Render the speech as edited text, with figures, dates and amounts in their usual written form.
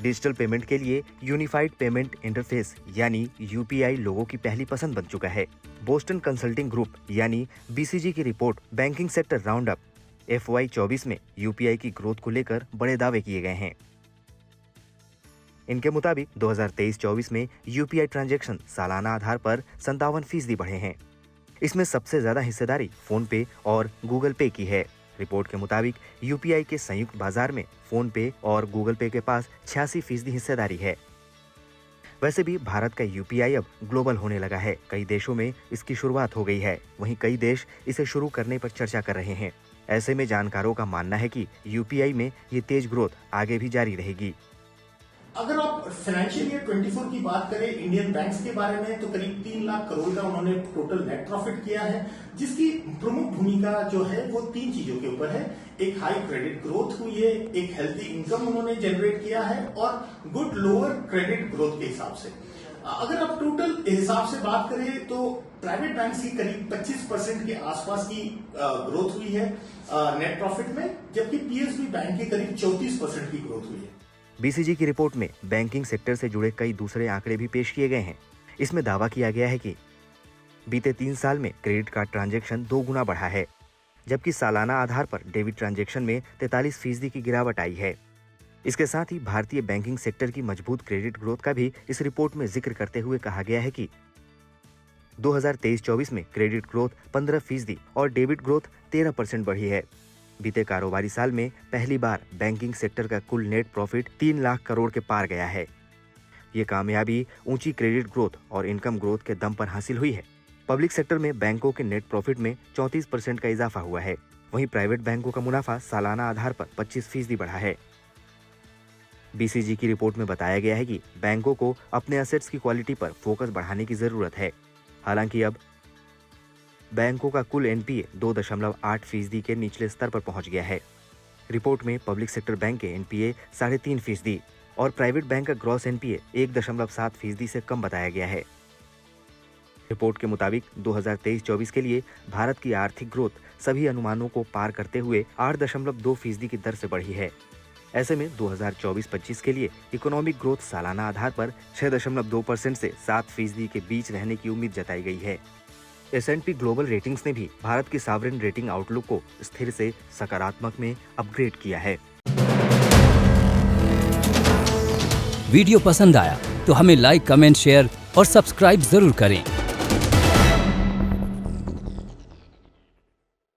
Digital payment के लिए unified payment interface यानी यूपीआई लोगों की पहली पसंद बन चुका है। बोस्टन कंसल्टिंग ग्रुप यानी बीसीजी की report banking sector round up FY24 में यूपीआई की ग्रोथ को लेकर बड़े दावे किए गए हैं। इनके मुताबिक 2023-24 में यूपीआई ट्रांजैक्शन सालाना आधार पर 57% बढ़े हैं। इसमें सबसे ज्यादा हिस्सेदारी फोन पे और गूगल पे की है। रिपोर्ट के मुताबिक यूपीआई के संयुक्त बाजार में फोन पे और गूगल पे के पास 86% हिस्सेदारी है। वैसे भी भारत का यूपीआई अब ग्लोबल होने लगा है। कई देशों में इसकी शुरुआत हो गई है, वहीं कई देश इसे शुरू करने पर चर्चा कर रहे हैं। ऐसे में जानकारों का मानना है कि यूपीआई में ये तेज ग्रोथ आगे भी जारी रहेगी। अगर आप फाइनेंशियल ईयर 24 की बात करें इंडियन बैंक्स के बारे में, तो करीब 3 लाख करोड़ का उन्होंने टोटल नेट प्रॉफिट किया है, जिसकी प्रमुख भूमिका जो है वो 3 चीजों के ऊपर है। एक हाई क्रेडिट ग्रोथ हुई है, एक हेल्थी इनकम उन्होंने जनरेट किया है और गुड लोअर क्रेडिट ग्रोथ के हिसाब से। अगर आप टोटल हिसाब से बात करें तो प्राइवेट बैंक की करीब 25% के आसपास की ग्रोथ हुई है नेट प्रॉफिट में, जबकि पीएसबी बैंक की करीब 34% की ग्रोथ हुई है। बीसीजी की रिपोर्ट में बैंकिंग सेक्टर से जुड़े कई दूसरे आंकड़े भी पेश किए गए हैं। इसमें दावा किया गया है कि बीते 3 साल में क्रेडिट कार्ड ट्रांजैक्शन 2 गुना बढ़ा है, जबकि सालाना आधार पर डेबिट ट्रांजैक्शन में 43% की गिरावट आई है। इसके साथ ही भारतीय बैंकिंग सेक्टर की मजबूत क्रेडिट ग्रोथ का भी इस रिपोर्ट में जिक्र करते हुए कहा गया है कि 2023-24 में क्रेडिट ग्रोथ 15% और डेबिट ग्रोथ 13% बढ़ी है। बीते कारोबारी साल में पहली बार बैंकिंग सेक्टर का कुल नेट प्रॉफिट 3 लाख करोड़ के पार गया है। ये कामयाबी ऊंची क्रेडिट ग्रोथ और इनकम ग्रोथ के दम पर हासिल हुई है। पब्लिक सेक्टर में बैंकों के नेट प्रॉफिट में 34% का इजाफा हुआ है, वहीं प्राइवेट बैंकों का मुनाफा सालाना आधार पर 25% बढ़ा है। बीसीजी की रिपोर्ट में बताया गया है कि बैंकों को अपने एसेट्स की क्वालिटी पर फोकस बढ़ाने की जरूरत है। हालांकि अब बैंकों का कुल एनपीए 2.8% के निचले स्तर पर पहुंच गया है। रिपोर्ट में पब्लिक सेक्टर बैंक के एनपीए 3.5% और प्राइवेट बैंक का ग्रॉस एनपीए 1.7% से कम बताया गया है। रिपोर्ट के मुताबिक 2023-24 के लिए भारत की आर्थिक ग्रोथ सभी अनुमानों को पार करते हुए 8.2% की दर से बढ़ी है। ऐसे में 2024-25 के लिए इकोनॉमिक ग्रोथ सालाना आधार पर 6.2% से 7% के बीच रहने की उम्मीद जताई गई है। S&P ग्लोबल रेटिंग्स ने भी भारत की सॉवरेन रेटिंग आउटलुक को स्थिर से सकारात्मक में अपग्रेड किया है। वीडियो पसंद आया तो हमें लाइक, कमेंट, शेयर और सब्सक्राइब जरूर करें।